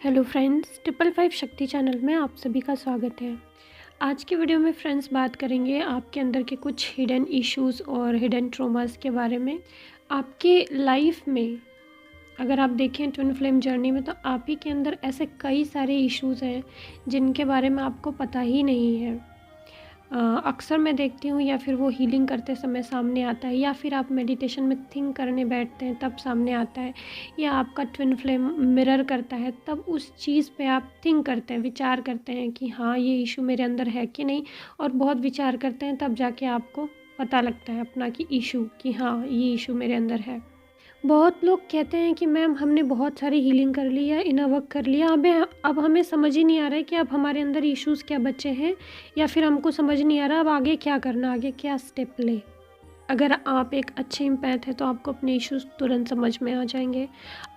Hello friends, 555 शक्ति channel में आप सभी का स्वागत है। आज की वीडियो में फ्रेंड्स बात करेंगे आपके अंदर के कुछ हिडन इश्यूज़ और हिडन ट्रॉमास के बारे में। आपके लाइफ में अगर आप देखें ट्विन फ्लेम जर्नी में, तो आप ही के अंदर ऐसे कई सारे इश्यूज़ हैं जिनके बारे में आपको पता ही नहीं है। अक्सर मैं देखती हूँ, या फिर वो हीलिंग करते समय सामने आता है, या फिर आप मेडिटेशन में थिंक करने बैठते हैं तब सामने आता है, या आपका ट्विन फ्लेम मिरर करता है तब उस चीज़ पे आप थिंक करते हैं, विचार करते हैं कि हाँ ये इशू मेरे अंदर है कि नहीं। और बहुत विचार करते हैं तब जाके आपको पता लगता है अपना कि इशू, कि हाँ ये इशू मेरे अंदर है। बहुत लोग कहते हैं कि मैम हमने बहुत सारी हीलिंग कर ली या इनर वर्क कर लिया, अब हमें समझ ही नहीं आ रहा है कि अब हमारे अंदर इश्यूज़ क्या बचे हैं, या फिर हमको समझ नहीं आ रहा अब आगे क्या करना, आगे क्या स्टेप ले। अगर आप एक अच्छे एम्पैथ है तो आपको अपने इश्यूज़ तुरंत समझ में आ जाएंगे।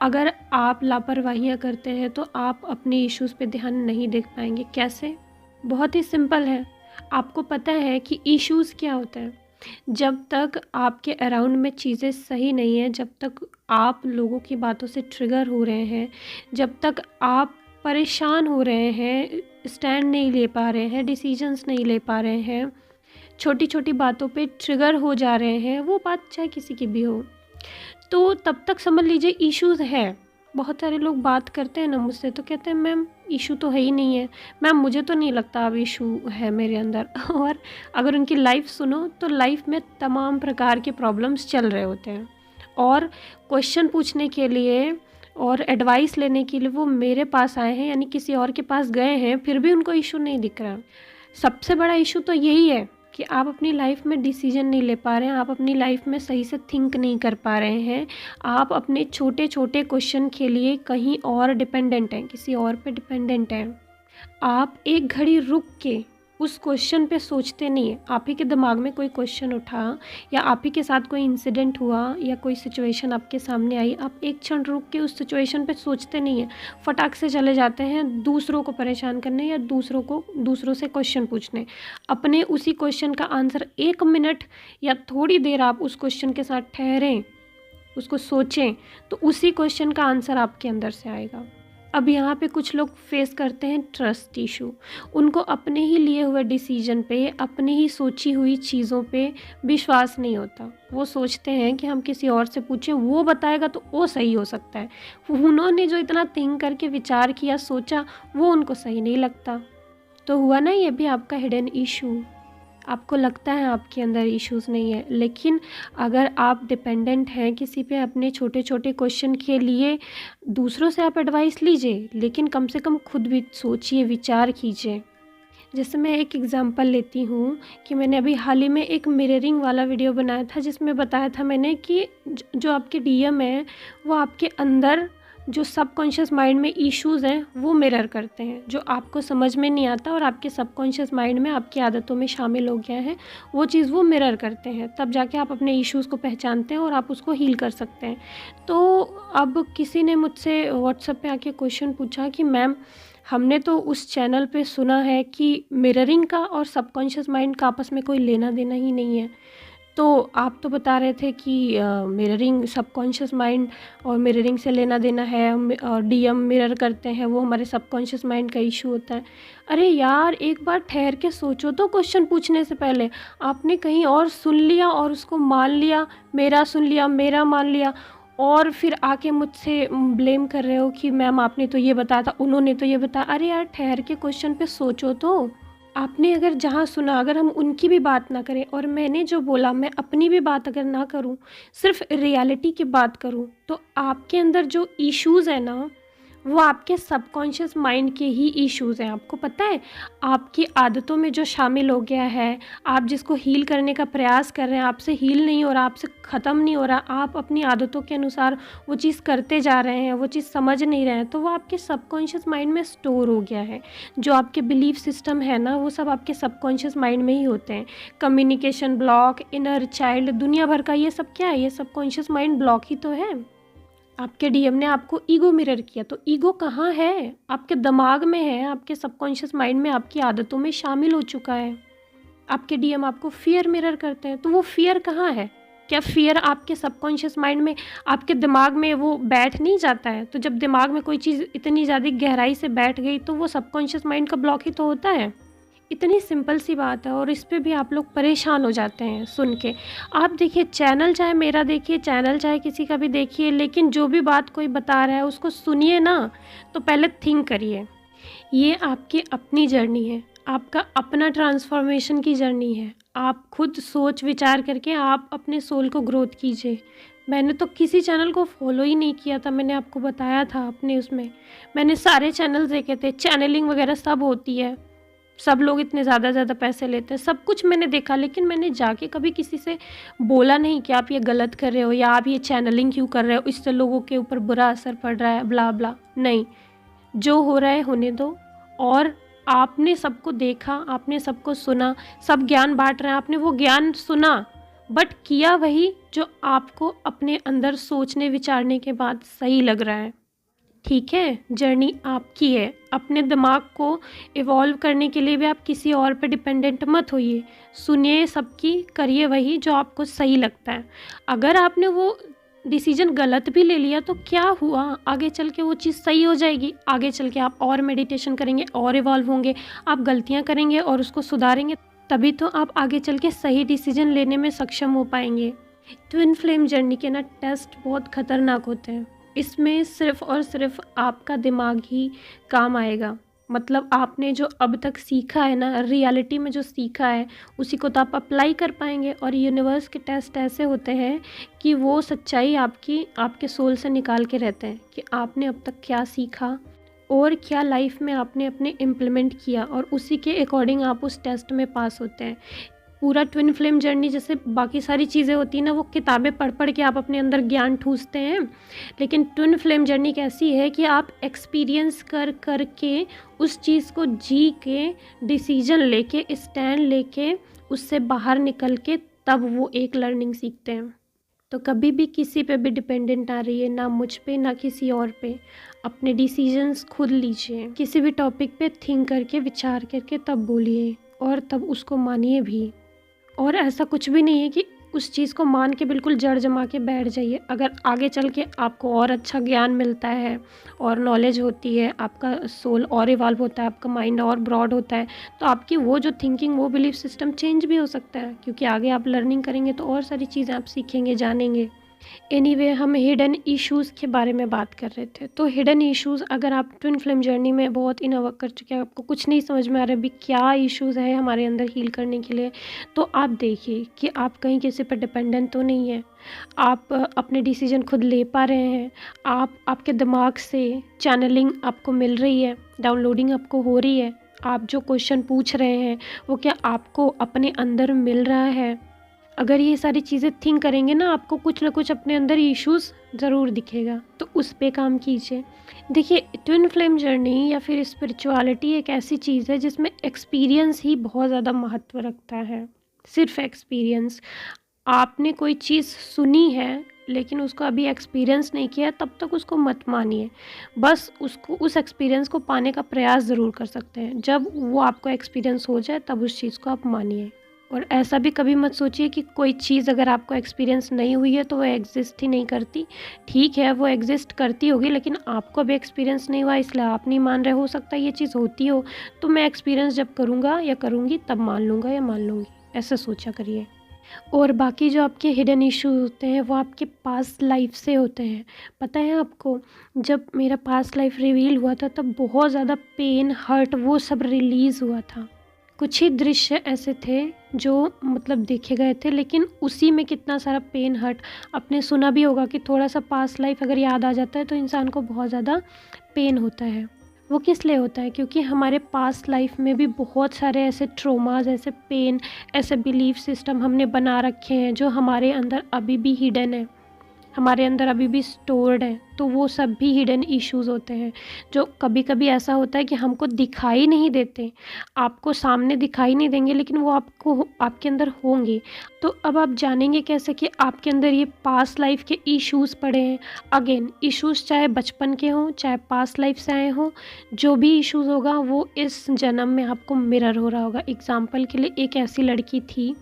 अगर आप लापरवाहियाँ करते हैं तो आप अपने इश्यूज़ पे ध्यान नहीं दे पाएंगे। कैसे? बहुत ही सिंपल है। आपको पता है कि इश्यूज़ क्या होता है। जब तक आपके अराउंड में चीज़ें सही नहीं है, जब तक आप लोगों की बातों से ट्रिगर हो रहे हैं, जब तक आप परेशान हो रहे हैं, स्टैंड नहीं ले पा रहे हैं, डिसीजंस नहीं ले पा रहे हैं, छोटी छोटी बातों पे ट्रिगर हो जा रहे हैं, वो बात चाहे किसी की भी हो, तो तब तक समझ लीजिए इश्यूज़ है। बहुत सारे लोग बात करते हैं ना मुझसे, तो कहते हैं मैम इशू तो है ही नहीं है, मैम मुझे तो नहीं लगता अब इशू है मेरे अंदर। और अगर उनकी लाइफ सुनो तो लाइफ में तमाम प्रकार के प्रॉब्लम्स चल रहे होते हैं, और क्वेश्चन पूछने के लिए और एडवाइस लेने के लिए वो मेरे पास आए हैं, यानी किसी और के पास गए हैं, फिर भी उनको इशू नहीं दिख रहा। सबसे बड़ा इशू तो यही है कि आप अपनी लाइफ में डिसीजन नहीं ले पा रहे हैं, आप अपनी लाइफ में सही से थिंक नहीं कर पा रहे हैं। आप अपने छोटे छोटे क्वेश्चन के लिए कहीं और डिपेंडेंट हैं, किसी और पे डिपेंडेंट हैं। आप एक घड़ी रुक के उस क्वेश्चन पे सोचते नहीं है। आप ही के दिमाग में कोई क्वेश्चन उठा, या आप ही के साथ कोई इंसिडेंट हुआ, या कोई सिचुएशन आपके सामने आई, आप एक क्षण रुक के उस सिचुएशन पे सोचते नहीं है, फटाक से चले जाते हैं दूसरों को परेशान करने या दूसरों से क्वेश्चन पूछने। अपने उसी क्वेश्चन का आंसर 1 मिनट या थोड़ी देर आप उस क्वेश्चन के साथ ठहरें, उसको सोचें, तो उसी क्वेश्चन का आंसर आपके अंदर से आएगा। अब यहाँ पे कुछ लोग फेस करते हैं ट्रस्ट इशू। उनको अपने ही लिए हुए डिसीजन पे, अपनी ही सोची हुई चीज़ों पे विश्वास नहीं होता। वो सोचते हैं कि हम किसी और से पूछें, वो बताएगा तो वो सही हो सकता है। उन्होंने जो इतना थिंक करके विचार किया, सोचा, वो उनको सही नहीं लगता। तो हुआ ना, ये भी आपका हिडन इशू। आपको लगता है आपके अंदर इश्यूज़ नहीं है, लेकिन अगर आप डिपेंडेंट हैं किसी पे अपने छोटे छोटे क्वेश्चन के लिए, दूसरों से आप एडवाइस लीजिए, लेकिन कम से कम खुद भी सोचिए, विचार कीजिए। जैसे मैं एक एग्ज़ाम्पल लेती हूँ कि मैंने अभी हाल ही में एक मिररिंग वाला वीडियो बनाया था, जिसमें बताया था मैंने कि जो आपके डीएम है, वो आपके अंदर जो सबकॉन्शियस माइंड में इश्यूज़ हैं वो मिरर करते हैं, जो आपको समझ में नहीं आता और आपके सबकॉन्शियस माइंड में आपकी आदतों में शामिल हो गया है, वो चीज़ वो मिरर करते हैं। तब जाके आप अपने इश्यूज़ को पहचानते हैं और आप उसको हील कर सकते हैं। तो अब किसी ने मुझसे व्हाट्सएप पे आके क्वेश्चन पूछा कि मैम हमने तो उस चैनल पे सुना है कि मिररिंग का और सबकॉन्शियस माइंड का आपस में कोई लेना देना ही नहीं है, तो आप तो बता रहे थे कि मिररिंग सबकॉन्शियस माइंड और मिररिंग से लेना देना है, और डीएम मिरर करते हैं, वो हमारे सबकॉन्शियस माइंड का इशू होता है। अरे यार, एक बार ठहर के सोचो तो क्वेश्चन पूछने से पहले। आपने कहीं और सुन लिया और उसको मान लिया, मेरा सुन लिया, मेरा मान लिया, और फिर आके मुझसे ब्लेम कर रहे हो कि मैम आपने तो ये बताया था, उन्होंने तो ये बताया। अरे यार, ठहर के क्वेश्चन पे सोचो तो। आपने अगर जहाँ सुना, अगर हम उनकी भी बात ना करें, और मैंने जो बोला मैं अपनी भी बात अगर ना करूँ, सिर्फ रियलिटी की बात करूँ, तो आपके अंदर जो इश्यूज़ है ना, वो आपके सबकॉन्शियस माइंड के ही इश्यूज़ हैं। आपको पता है, आपकी आदतों में जो शामिल हो गया है, आप जिसको हील करने का प्रयास कर रहे हैं, आपसे हील नहीं हो रहा, आपसे ख़त्म नहीं हो रहा, आप अपनी आदतों के अनुसार वो चीज़ करते जा रहे हैं, वो चीज़ समझ नहीं रहे हैं, तो वो आपके सबकॉन्शियस माइंड में स्टोर हो गया है। जो आपके बिलीफ सिस्टम है ना, वो सब आपके सबकॉन्शियस माइंड में ही होते हैं। कम्युनिकेशन ब्लॉक, इनर चाइल्ड, दुनिया भर का ये सब क्या है? ये सबकॉन्शियस माइंड ब्लॉक ही तो है। आपके डीएम ने आपको ईगो मिरर किया, तो ईगो कहाँ है? आपके दिमाग में है, आपके सबकॉन्शियस माइंड में, आपकी आदतों में शामिल हो चुका है। आपके डीएम आपको फियर मिरर करते हैं, तो वो फियर कहाँ है? क्या फ़ियर आपके सबकॉन्शियस माइंड में, आपके दिमाग में वो बैठ नहीं जाता है? तो जब दिमाग में कोई चीज़ इतनी ज़्यादा गहराई से बैठ गई तो वो सबकॉन्शियस माइंड का ब्लॉक ही तो होता है। इतनी सिंपल सी बात है और इस पे भी आप लोग परेशान हो जाते हैं सुन के। आप देखिए, चैनल चाहे मेरा देखिए, चैनल चाहे किसी का भी देखिए, लेकिन जो भी बात कोई बता रहा है उसको सुनिए ना, तो पहले थिंक करिए। ये आपकी अपनी जर्नी है, आपका अपना ट्रांसफॉर्मेशन की जर्नी है। आप खुद सोच विचार करके आप अपने सोल को ग्रोथ कीजिए। मैंने तो किसी चैनल को फॉलो ही नहीं किया था, मैंने आपको बताया था अपने उसमें। मैंने सारे चैनल्स देखे थे, चैनलिंग वगैरह सब होती है, सब लोग इतने ज़्यादा पैसे लेते हैं, सब कुछ मैंने देखा, लेकिन मैंने जाके कभी किसी से बोला नहीं कि आप ये गलत कर रहे हो या आप ये चैनलिंग क्यों कर रहे हो, इससे लोगों के ऊपर बुरा असर पड़ रहा है, ब्ला ब्ला। नहीं, जो हो रहा है होने दो। और आपने सबको देखा, आपने सबको सुना, सब ज्ञान बांट रहे हैं, आपने वो ज्ञान सुना, बट किया वही जो आपको अपने अंदर सोचने विचारने के बाद सही लग रहा है। ठीक है, जर्नी आपकी है। अपने दिमाग को इवॉल्व करने के लिए भी आप किसी और पे डिपेंडेंट मत होइए। सुनिए सबकी, करिए वही जो आपको सही लगता है। अगर आपने वो डिसीजन गलत भी ले लिया तो क्या हुआ, आगे चल के वो चीज़ सही हो जाएगी। आगे चल के आप और मेडिटेशन करेंगे और इवॉल्व होंगे, आप गलतियाँ करेंगे और उसको सुधारेंगे, तभी तो आप आगे चल के सही डिसीजन लेने में सक्षम हो पाएंगे। ट्विन फ्लेम जर्नी के ना टेस्ट बहुत ख़तरनाक होते हैं। इसमें सिर्फ़ और सिर्फ आपका दिमाग ही काम आएगा। मतलब आपने जो अब तक सीखा है ना, रियलिटी में जो सीखा है उसी को तो आप अप्लाई कर पाएंगे। और यूनिवर्स के टेस्ट ऐसे होते हैं कि वो सच्चाई आपके सोल से निकाल के रहते हैं कि आपने अब तक क्या सीखा और क्या लाइफ में आपने अपने इम्प्लीमेंट किया, और उसी के अकॉर्डिंग आप उस टेस्ट में पास होते हैं। पूरा ट्विन फ्लेम जर्नी जैसे बाकी सारी चीज़ें होती हैं ना, वो किताबें पढ़ पढ़ के आप अपने अंदर ज्ञान ठूसते हैं, लेकिन ट्विन फ्लेम जर्नी कैसी है कि आप एक्सपीरियंस कर के उस चीज़ को जी के, डिसीजन लेके, स्टैंड लेके, उससे बाहर निकल के तब वो एक लर्निंग सीखते हैं। तो कभी भी किसी पे भी डिपेंडेंट ना रहिए, ना मुझ पे ना किसी और पे। अपने डिसीजंस खुद लीजिए। किसी भी टॉपिक पे थिंक करके, विचार करके तब बोलिए और तब उसको मानिए भी। और ऐसा कुछ भी नहीं है कि उस चीज़ को मान के बिल्कुल जड़ जमा के बैठ जाइए। अगर आगे चल के आपको और अच्छा ज्ञान मिलता है और नॉलेज होती है, आपका सोल और इवॉल्व होता है, आपका माइंड और ब्रॉड होता है, तो आपकी वो जो थिंकिंग, वो बिलीफ सिस्टम चेंज भी हो सकता है, क्योंकि आगे आप लर्निंग करेंगे तो और सारी चीज़ें आप सीखेंगे, जानेंगे। एनीवे, हम हिडन इश्यूज़ के बारे में बात कर रहे थे। तो हिडन इश्यूज़, अगर आप ट्विन फ्लेम जर्नी में बहुत इनवर्क कर चुके हैं, आपको कुछ नहीं समझ में आ रहा है अभी क्या इश्यूज़ है हमारे अंदर हील करने के लिए, तो आप देखिए कि आप कहीं किसी पर डिपेंडेंट तो नहीं है। आप अपने डिसीजन खुद ले पा रहे हैं। आपके दिमाग से चैनलिंग आपको मिल रही है, डाउनलोडिंग आपको हो रही है। आप जो क्वेश्चन पूछ रहे हैं वो क्या आपको अपने अंदर मिल रहा है। अगर ये सारी चीज़ें थिंक करेंगे ना, आपको कुछ ना कुछ अपने अंदर इश्यूज़ ज़रूर दिखेगा, तो उस पे काम कीजिए। देखिए, ट्विन फ्लेम जर्नी या फिर स्पिरिचुअलिटी एक ऐसी चीज़ है जिसमें एक्सपीरियंस ही बहुत ज़्यादा महत्व रखता है। सिर्फ एक्सपीरियंस। आपने कोई चीज़ सुनी है लेकिन उसको अभी एक्सपीरियंस नहीं किया, तब तक उसको मत मानिए। बस उस एक्सपीरियंस को पाने का प्रयास ज़रूर कर सकते हैं। जब वो आपको एक्सपीरियंस हो जाए तब उस चीज़ को आप मानिए। और ऐसा भी कभी मत सोचिए कि कोई चीज़ अगर आपको एक्सपीरियंस नहीं हुई है तो वो एग्जिस्ट ही नहीं करती। ठीक है, वो एग्जिस्ट करती होगी, लेकिन आपको अभी एक्सपीरियंस नहीं हुआ इसलिए आप नहीं मान रहे। हो सकता है ये चीज़ होती हो, तो मैं एक्सपीरियंस जब करूँगा या करूँगी तब मान लूँगा या मान लूँगी, ऐसा सोचा करिए। और बाकी जो आपके हिडन इश्यूज होते हैं वो आपके पास्ट लाइफ से होते हैं। पता है आपको, जब मेरा पास्ट लाइफ रिवील हुआ था तब बहुत ज़्यादा पेन, हर्ट, वो सब रिलीज़ हुआ था। कुछ ही दृश्य ऐसे थे जो मतलब देखे गए थे, लेकिन उसी में कितना सारा पेन, हर्ट। आपने सुना भी होगा कि थोड़ा सा पास्ट लाइफ अगर याद आ जाता है तो इंसान को बहुत ज़्यादा पेन होता है। वो किस लिए होता है? क्योंकि हमारे पास्ट लाइफ में भी बहुत सारे ऐसे ट्रोमाज, ऐसे पेन, ऐसे बिलीफ सिस्टम हमने बना रखे हैं जो हमारे अंदर अभी भी हिडन है, हमारे अंदर अभी भी स्टोर्ड है। तो वो सब भी हिडन इश्यूज़ होते हैं, जो कभी कभी ऐसा होता है कि हमको दिखाई नहीं देते, आपको सामने दिखाई नहीं देंगे, लेकिन वो आपके अंदर होंगे। तो अब आप जानेंगे कैसे कि आपके अंदर ये पास्ट लाइफ के इश्यूज़ पड़े हैं। अगेन, इश्यूज़ चाहे बचपन के हों, चाहे पास्ट लाइफ से आए हों, जो भी इश्यूज़ होगा वो इस जन्म में आपको मिरर हो रहा होगा। एग्जाम्पल के लिए, एक ऐसी लड़की थी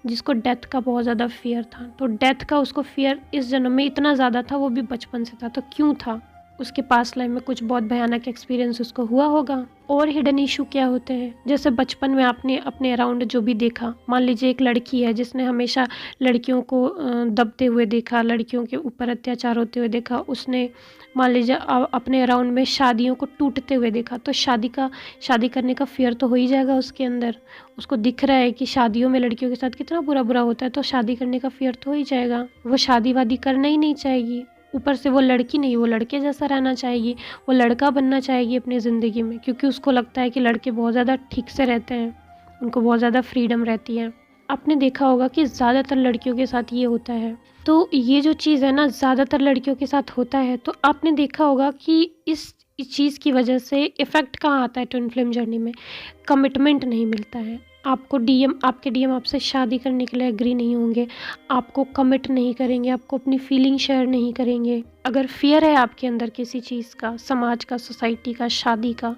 जिसको डेथ का बहुत ज़्यादा फियर था, तो डेथ का उसको फियर इस जन्म में इतना ज़्यादा था, वो भी बचपन से था। तो क्यों था? उसके पास्ट लाइफ में कुछ बहुत भयानक एक्सपीरियंस उसको हुआ होगा। और हिडन इशू क्या होते हैं, जैसे बचपन में आपने अपने अराउंड जो भी देखा, मान लीजिए एक लड़की है जिसने हमेशा लड़कियों को दबते हुए देखा, लड़कियों के ऊपर अत्याचार होते हुए देखा, उसने मान लीजिए अपने अराउंड में शादियों को टूटते हुए देखा, तो शादी करने का फियर तो हो ही जाएगा उसके अंदर। उसको दिख रहा है कि शादियों में लड़कियों के साथ कितना बुरा बुरा होता है, तो शादी करने का फियर तो हो ही जाएगा। वो शादी वादी करना ही नहीं चाहेगी, ऊपर से वो लड़की नहीं, वो लड़के जैसा रहना चाहेगी, वो लड़का बनना चाहेगी अपनी ज़िंदगी में, क्योंकि उसको लगता है कि लड़के बहुत ज़्यादा ठीक से रहते हैं, उनको बहुत ज़्यादा फ्रीडम रहती है। आपने देखा होगा कि ज़्यादातर लड़कियों के साथ ये होता है। तो ये जो चीज़ है ना, ज़्यादातर लड़कियों के साथ होता है। तो आपने देखा होगा कि इस चीज़ की वजह से इफ़ेक्ट कहाँ आता है ट्विन फ्लेम जर्नी में, कमिटमेंट नहीं मिलता है। आपके डीएम आपसे शादी करने के लिए एग्री नहीं होंगे, आपको कमिट नहीं करेंगे, आपको अपनी फीलिंग शेयर नहीं करेंगे। अगर फियर है आपके अंदर किसी चीज़ का, समाज का, सोसाइटी का, शादी का,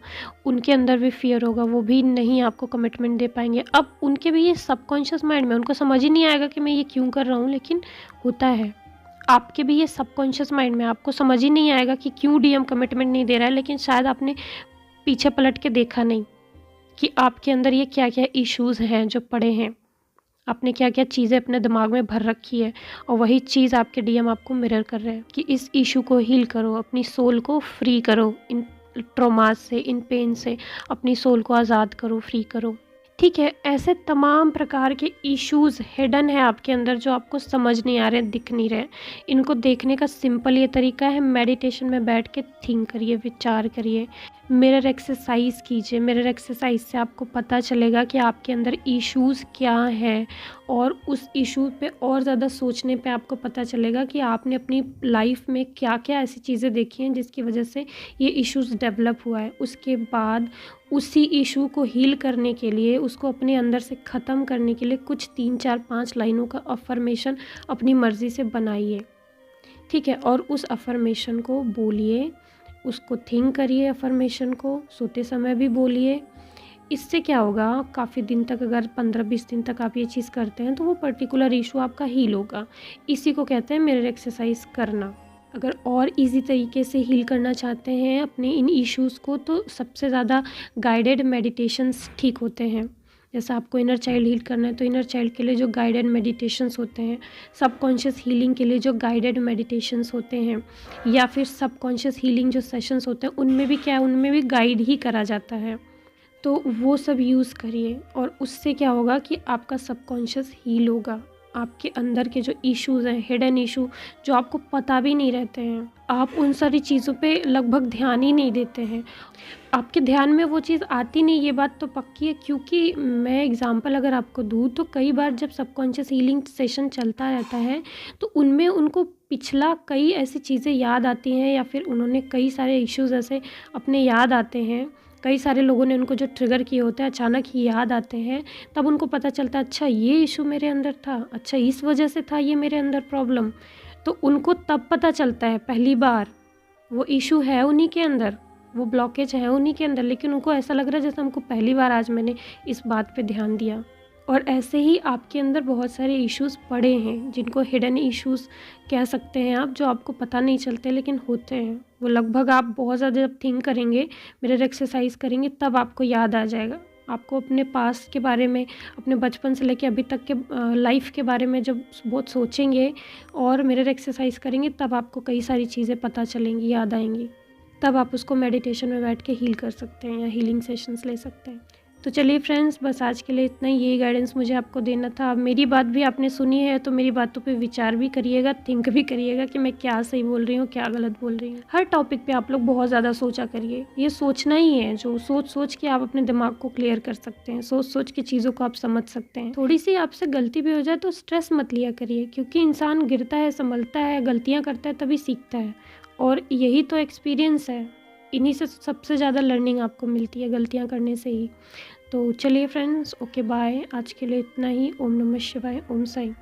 उनके अंदर भी फियर होगा, वो भी नहीं आपको कमिटमेंट दे पाएंगे। अब उनके भी ये सबकॉन्शियस माइंड में, उनको समझ ही नहीं आएगा कि मैं ये क्यों कर रहा हूँ, लेकिन होता है। आपके भी ये सबकॉन्शियस माइंड में, आपको समझ ही नहीं आएगा कि क्यों डीएम कमिटमेंट नहीं दे रहा है, लेकिन शायद आपने पीछे पलट के देखा नहीं कि आपके अंदर ये क्या क्या इश्यूज़ हैं जो पड़े हैं, आपने क्या क्या चीज़ें अपने दिमाग में भर रखी है, और वही चीज़ आपके डीएम आपको मिरर कर रहे हैं कि इस इशू को हील करो, अपनी सोल को फ्री करो, इन ट्रॉमास से, इन पेन से अपनी सोल को आज़ाद करो, फ्री करो। ठीक है, ऐसे तमाम प्रकार के इश्यूज़ हिडन है आपके अंदर जो आपको समझ नहीं आ रहे, दिख नहीं रहे। इनको देखने का सिंपल ये तरीका है, मेडिटेशन में बैठ के थिंक करिए, विचार करिए, मिरर एक्सरसाइज कीजिए। मिरर एक्सरसाइज से आपको पता चलेगा कि आपके अंदर इश्यूज़ क्या हैं, और उस इशू पे और ज़्यादा सोचने पे आपको पता चलेगा कि आपने अपनी लाइफ में क्या क्या ऐसी चीज़ें देखी हैं जिसकी वजह से ये इश्यूज़ डेवलप हुआ है। उसके बाद उसी इशू को हील करने के लिए, उसको अपने अंदर से ख़त्म करने के लिए कुछ 3, 4, 5 लाइनों का अफर्मेशन अपनी मर्ज़ी से बनाइए। ठीक है, और उस अफर्मेशन को बोलिए, उसको थिंक करिए, अफर्मेशन को सोते समय भी बोलिए। इससे क्या होगा, काफ़ी दिन तक, अगर 15-20 दिन तक आप ये चीज़ करते हैं, तो वो पर्टिकुलर इशू आपका हील होगा। इसी को कहते हैं मिरर एक्सरसाइज करना। अगर और इजी तरीके से हील करना चाहते हैं अपने इन इश्यूज़ को, तो सबसे ज़्यादा गाइडेड मेडिटेशंस ठीक होते हैं। जैसे आपको इनर चाइल्ड हील करना है, तो इनर चाइल्ड के लिए जो गाइडेड मेडिटेशंस होते हैं, सबकॉन्शियस हीलिंग के लिए जो गाइडेड मेडिटेशंस होते हैं, या फिर सबकॉन्शियस हीलिंग जो सेशंस होते हैं, उनमें भी क्या है, उनमें भी गाइड ही करा जाता है। तो वो सब यूज़ करिए, और उससे क्या होगा कि आपका सबकॉन्शियस हील होगा। आपके अंदर के जो इश्यूज़ हैं, हिडन इशू, जो आपको पता भी नहीं रहते हैं, आप उन सारी चीज़ों पे लगभग ध्यान ही नहीं देते हैं। आपके ध्यान में वो चीज़ आती नहीं, ये बात तो पक्की है। क्योंकि मैं एग्ज़ाम्पल अगर आपको दूँ, तो कई बार जब सबकॉन्शियस हीलिंग सेशन चलता रहता है, तो उनमें उनको पिछला कई ऐसी चीज़ें याद आती हैं, या फिर उन्होंने कई सारे इश्यूज़ ऐसे अपने याद आते हैं, कई सारे लोगों ने उनको जो ट्रिगर किए होते हैं अचानक ही याद आते हैं। तब उनको पता चलता है, अच्छा ये इशू मेरे अंदर था, अच्छा इस वजह से था ये मेरे अंदर प्रॉब्लम। तो उनको तब पता चलता है पहली बार, वो इशू है उन्हीं के अंदर, वो ब्लॉकेज है उन्हीं के अंदर, लेकिन उनको ऐसा लग रहा है जैसे हमको पहली बार आज मैंने इस बात पे ध्यान दिया। और ऐसे ही आपके अंदर बहुत सारे इश्यूज़ पड़े हैं, जिनको हिडन इश्यूज़ कह सकते हैं आप, जो आपको पता नहीं चलते लेकिन होते हैं। वो लगभग आप बहुत ज़्यादा जब थिंक करेंगे, मिरर एक्सरसाइज करेंगे, तब आपको याद आ जाएगा। आपको अपने पास्ट के बारे में, अपने बचपन से लेकर अभी तक के लाइफ के बारे में जब बहुत सोचेंगे और मिरर एक्सरसाइज करेंगे, तब आपको कई सारी चीज़ें पता चलेंगी, याद आएंगी। तब आप उसको मेडिटेशन में बैठ के हील कर सकते हैं, या हीलिंग सेशंस ले सकते हैं। तो चलिए फ्रेंड्स, बस आज के लिए इतना ही, यही गाइडेंस मुझे आपको देना था। अब मेरी बात भी आपने सुनी है, तो मेरी बातों पे विचार भी करिएगा, थिंक भी करिएगा कि मैं क्या सही बोल रही हूँ, क्या गलत बोल रही हूँ। हर टॉपिक पे आप लोग बहुत ज़्यादा सोचा करिए। ये सोचना ही है, जो सोच सोच के आप अपने दिमाग को क्लियर कर सकते हैं, सोच सोच के चीज़ों को आप समझ सकते हैं। थोड़ी सी आपसे गलती भी हो जाए तो स्ट्रेस मत लिया करिए, क्योंकि इंसान गिरता है, संभलता है, गलतियाँ करता है, तभी सीखता है। और यही तो एक्सपीरियंस है, इन्हीं से सबसे ज़्यादा लर्निंग आपको मिलती है, गलतियाँ करने से ही। तो चलिए फ्रेंड्स, ओके बाय, आज के लिए इतना ही। ओम नमः शिवाय, ओम साईं।